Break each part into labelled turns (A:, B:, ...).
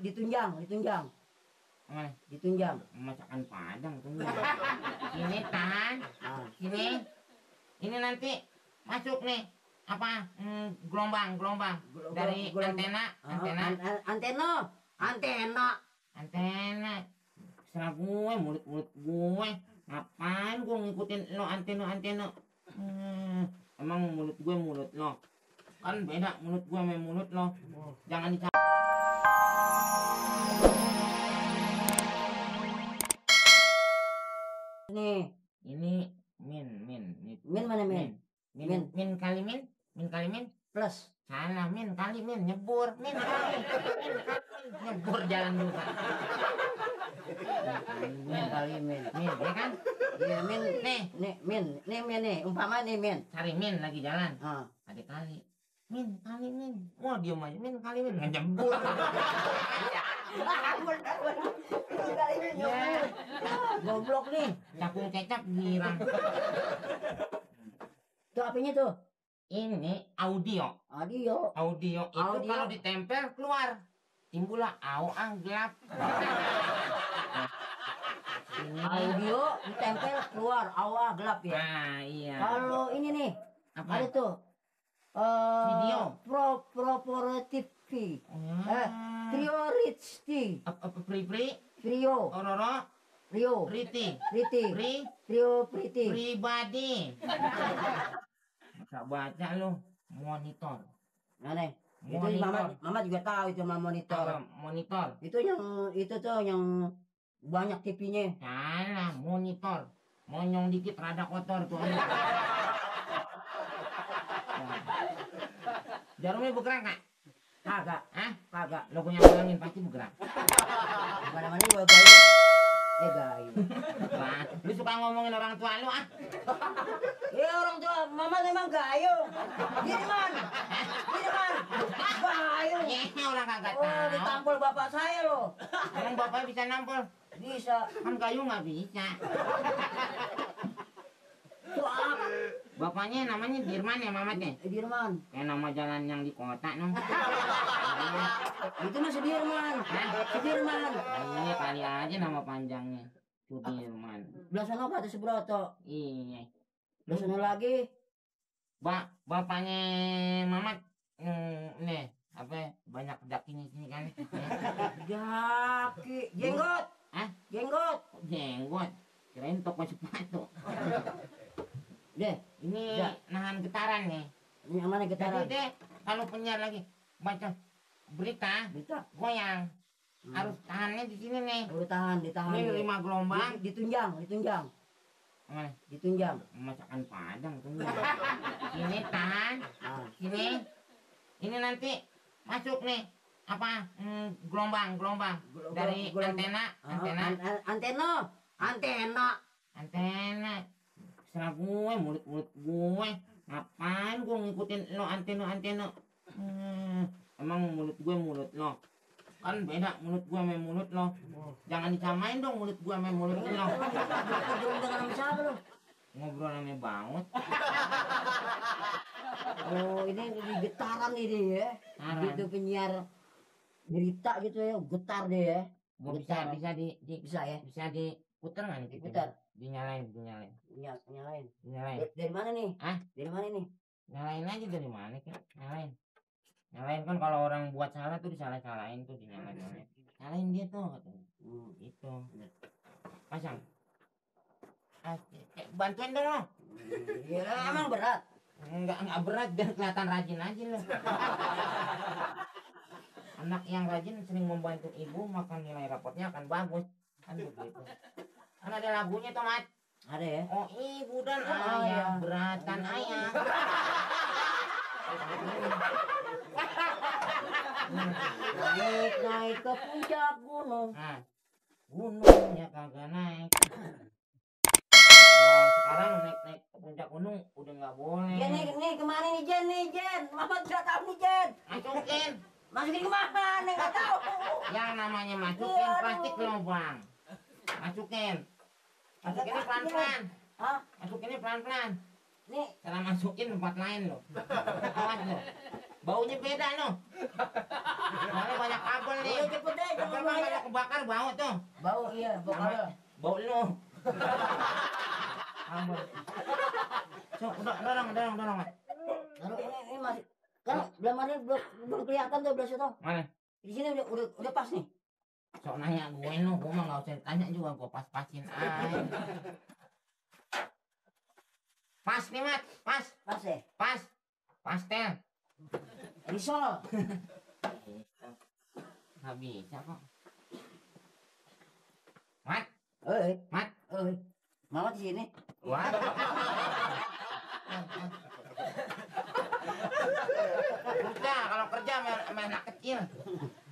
A: ditunjang. Ditunjang.
B: Masakan Padang tuh. Ini tahan. Sini. Ini nanti masuk nih apa gelombang dari antena. Serah gue mulut gue. Ngapain gue ngikutin lo antena? Emang mulut gue mulut lo. Kan beda mulut gue sama mulut lo. Jangan dicampur. Ini min
A: Mana min?
B: Min kali min
A: Plus.
B: salah, min kali min nyebur, min kali nyebur jalan juga.
A: Min kali min
B: ya kan?
A: Iya min nih umpama nih min.
B: Cari min lagi jalan. Ada kali. Min kali min. Wah, diem aja. Min kali min nyebur.
A: Goblok nih.
B: Capung kecap girang.
A: Tuh apanya tuh?
B: Ini audio. Itu kalau ditempel keluar. Timbullah awang gelap.
A: Ini audio ditempel keluar awang gelap ya.
B: Nah, iya.
A: Kalau ini nih,
B: apa?
A: ada tuh
B: video.
A: Proportif. Priority. Trio.
B: Ororo.
A: Rio.
B: Riti. Pribadi. Masa baca lu monitor.
A: Mana? Itu mama juga tahu itu monitor.
B: Monitor.
A: Itu tuh yang banyak TV-nya.
B: Salah, monitor. Monyong dikit rada kotor tuh. Jarumnya bergerak nggak?
A: Kagak.
B: Lo punya ngulangin pasti bergerak.
A: Mana-mana gua gayu. Gayu.
B: Lu suka ngomongin orang tua lu ah?
A: Ya orang tua, mama memang gayu. Dirman. Gayu.
B: Ya orang kagak tahu.
A: Oh, ditampol bapak saya loh.
B: Emang bapaknya bisa nampol?
A: Bisa.
B: Kan kayu nggak bisa. Bapaknya namanya Dirman ya mamatnya?
A: Dirman.
B: Kayak nama jalan yang di kota no.
A: Itu mah Sudirman. Sudirman.
B: Ini kali aja nama panjangnya. Sudirman.
A: Belah sana Pak Subroto.
B: Iya.
A: Belah sana lagi.
B: Bapaknya Mamat nih apa banyak dakinya sini kan?
A: Daki. Jenggot.
B: Jenggot. Kirain toko sepatu.
A: Deh,
B: ini nahan getaran nih.
A: Ini yang mana getaran?
B: Jadi deh, kalau penyiar lagi baca berita goyang, harus tahannya di sini nih.
A: Ditahan.
B: Ini 5 gelombang.
A: Ditunjang.
B: Masakan Padang tuh. Ini tahan. Sini. Ini nanti masuk nih apa gelombang dari antena. Serah gue mulut gue. Ngapain gue ngikutin lo antena? Emang mulut gue mulut lo. Kan beda mulut gue sama mulut lo. Jangan disamain dong mulut gue sama mulut lo. Ngobrol sama banget.
A: Oh ini getaran ini ya. Gitu penyiar berita gitu ya, getar deh ya. Bisa
B: diputer nggak nih?
A: Diputar.
B: Dinyalain.
A: Dari mana nih?
B: Nyalain aja dari mana kan? Nyalain kan kalau orang buat salah tuh disalah-salahin tuh dinyalain. Nyalain dia tuh. Itu. Pasang. Bantuin dong lo.
A: Iya emang berat.
B: Enggak berat biar kelihatan rajin aja lo. Anak yang rajin sering membantu ibu maka nilai rapotnya akan bagus. Kan begitu. Kan ada lagunya tuh Mat.
A: Ada ya?
B: Oh ibu dan ayah beratan ayah.
A: Naik ke puncak gunung.
B: Gunungnya kagak naik. Sekarang naik ke puncak gunung udah nggak boleh.
A: Nih kemana nih Jen? Mama tidak tahu nih Jen. Masukin kemana? Nggak tahu.
B: Yang namanya masukin plastik lubang. Masukin ini pelan-pelan. Masukinnya pelan-pelan.
A: Nih,
B: cara masukin tempat lain lo. Awas lo. Baunya beda lo. Soalnya banyak kabel nih.
A: cepet deh, jangan
B: Kabel
A: bahaya.
B: kalau kebakar bau tuh.
A: Bau iya, bau kabel.
B: Bau lu. Kabel. Cok, udah dorong.
A: Taruh ini masih kan belum ada belum kelihatan tuh belas itu.
B: Mana?
A: Di sini udah pas nih.
B: Sok nanya gue lu, gue mah nggak usah tanya juga, gue pas-pasin aja. Pas nih Mat, pas.
A: Pas ya.
B: Pastel.
A: Risol.
B: Nggak bisa kok. Mat.
A: Mama di sini.
B: Wah. Udah, kalau kerja sama anak kecil.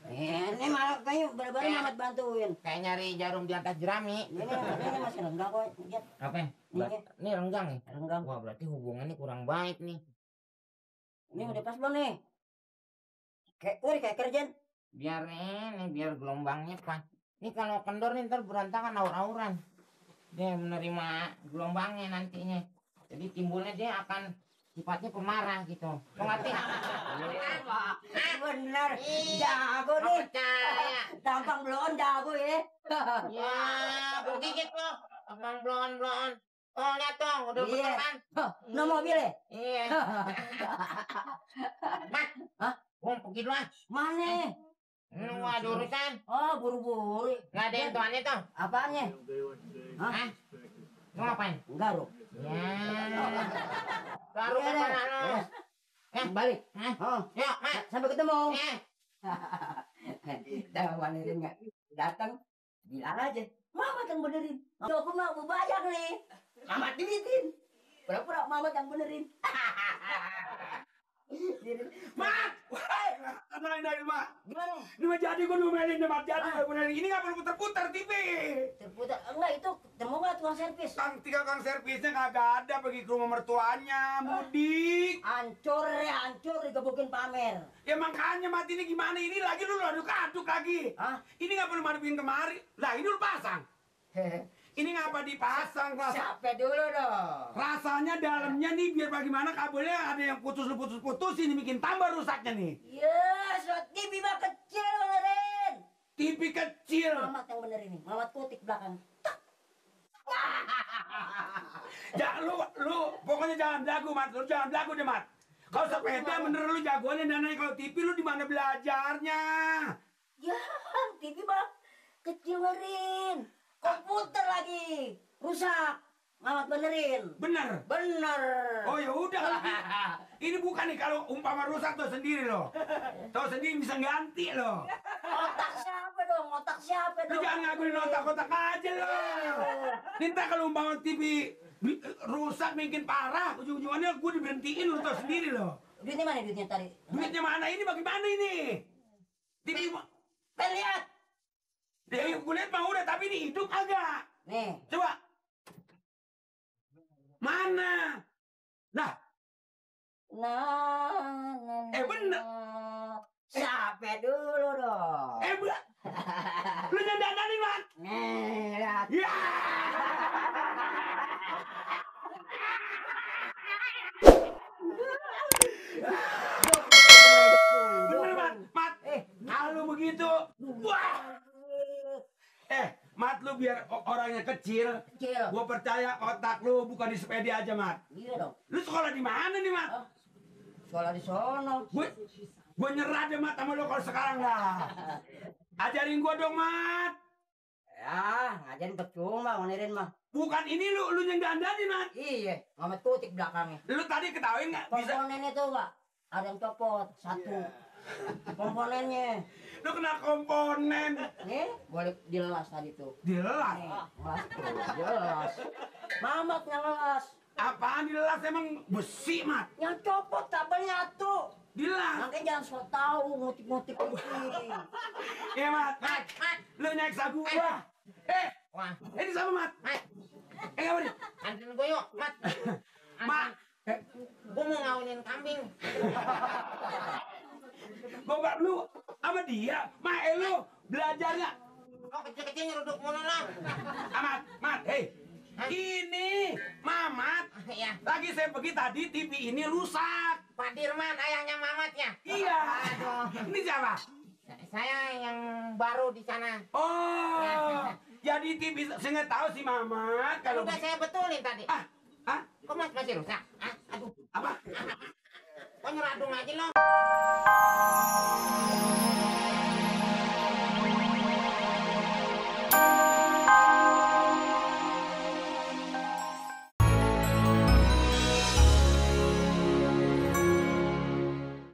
A: Ini malah kayaknya baru-baru Mamat bantuin.
B: Kayak nyari jarum di atas jerami.
A: Ini masih renggang kok. Lihat.
B: Apa? Ini renggang nih.
A: Renggang.
B: Wah, berarti hubungannya kurang baik nih.
A: Ini udah pas belum nih? Kayak kerjaan.
B: Biar gelombangnya pas. Ini kalau kendor nih ntar berantakan aur-auran. Dia menerima gelombangnya nantinya. Jadi timbulnya dia akan sifatnya pemarah gitu. Lo ngerti?
A: Bener. Jago nih.
B: Percaya.
A: Tampang belum jago ya.
B: Ya, gue gigit lo. Abang blon. Oh, lihat dong, udah
A: Iya.
B: bener kan?
A: No mobil ya?
B: Iya. Mat,
A: Hah?
B: gue pergi dulu ah.
A: Mana?
B: Lu ada urusan.
A: Oh, buru-buru.
B: Nggak ada yang tuannya tuh.
A: Apaannya?
B: Hah? Lu ngapain?
A: Enggak loh.
B: Ya. Baru
A: Iya,
B: kemana
A: deh.
B: lu?
A: Ya. Balik.
B: Hah?
A: Oh,
B: Yuk, Mat.
A: sampai ketemu.
B: Eh.
A: Dah wanita nggak datang, bilang aja, Mama yang benerin. Aku mau bayar nih. Mama duitin. Pura-pura Mama yang benerin.
C: Mat! Kenalin dari Mak.
A: Gimana?
C: Ini mah jadi gue ngomelin deh, Mat. Jadi bener. Ini nggak perlu putar-putar TV.
A: Terputar. Enggak, itu ketemu nggak tukang servis?
C: Kang servisnya kagak ada, pergi ke rumah mertuanya, mudik.
A: Hancur digebukin pamer.
C: Ya makanya Mat, ini gimana? Ini lagi lu aduk-aduk lagi.
A: Hah?
C: Ini nggak perlu madepin kemari. Lah ini lu pasang. Ini ngapa dipasang?
A: Capek dulu dong.
C: Rasanya dalamnya nih biar bagaimana kabelnya ada yang putus ini bikin tambah rusaknya nih.
A: Ya, surat TV mah kecil benerin.
C: TV kecil.
A: Mamat yang benerin nih. Mamat kutik belakang.
C: Ya lu pokoknya jangan belagu Mat, lu jangan belagu deh Mat. Kalau sepeda bener lu jagoannya dananya, kalau TV lu di mana belajarnya?
A: Ya, TV mah kecil benerin. Komputer lagi rusak. Mamat benerin.
C: Bener.
A: Bener.
C: Oh ya udah. Ini bukan nih kalau umpama rusak tuh sendiri loh. Tahu sendiri bisa ganti loh.
A: Otak siapa dong? Otak siapa
C: Lu
A: dong?
C: jangan ngakuin otak-otak aja loh. Minta kalau umpama TV rusak makin parah, ujung-ujungannya gue diberhentiin lu tahu sendiri loh.
A: Duitnya mana duitnya tadi?
C: Duitnya mana ini bagaimana ini? TV
A: Lihat.
C: Dewi gue lihat mah udah, tapi ini hidup agak.
A: Nih.
C: Coba. Mana? Nah, bener.
A: Sampai dulu dong.
C: Lu nyandanin, Mat.
A: Nih, lihat.
C: Ya. Bener, Mat. Mat, kalau begitu, wah. Mat, lu biar orangnya kecil. Gua percaya otak lu bukan di sepeda aja, Mat.
A: Iya dong.
C: Lu sekolah di mana nih, Mat?
A: Sekolah di sono.
C: Gue nyerah deh, Mat, sama lu kalau sekarang lah. Ajarin gua dong, Mat.
A: Ya, ngajarin percuma, benerin mah.
C: Bukan ini lu yang dandanin, Mat.
A: Iya, Mamat kutik belakangnya.
C: Lu tadi ketahuin nggak? Bisa.
A: Komponennya tuh, Pak. Ada yang copot, satu. Komponennya.
C: Lu kena komponen.
A: Nih, boleh dilelas tadi tuh.
C: Dilelas.
A: Nih, lelas tuh, dilelas. Mamat yang lelas.
C: Apaan dilelas, emang besi, Mat?
A: Yang copot kabelnya tuh.
C: Dilelas.
A: Makanya jangan so tau ngutik-ngutik ini.
C: Ya, Mat. Lu nyeksa gua.
B: Wah,
C: Ini sama, Mat. Apa nih?
B: anterin gue yuk, Mat.
C: Mat.
B: Gue mau ngawinin kambing.
C: Gua lu sama dia. Lu belajarnya.
B: Lo kecil-kecil nyeruduk mulu lo.
C: Mat. Ini Mamat.
B: Iya.
C: Lagi saya pergi tadi, TV ini rusak.
B: Pak Dirman, ayahnya Mamat ya?
C: Iya.
B: Aduh.
C: Ini siapa?
B: saya yang baru di sana.
C: Oh, jadi TV saya nggak tahu si Mamat
B: Kalau
C: kalau
B: udah saya betulin tadi.
C: ah,
B: Kok masih rusak? Aduh,
C: apa?
B: kok nyeradung aja lo?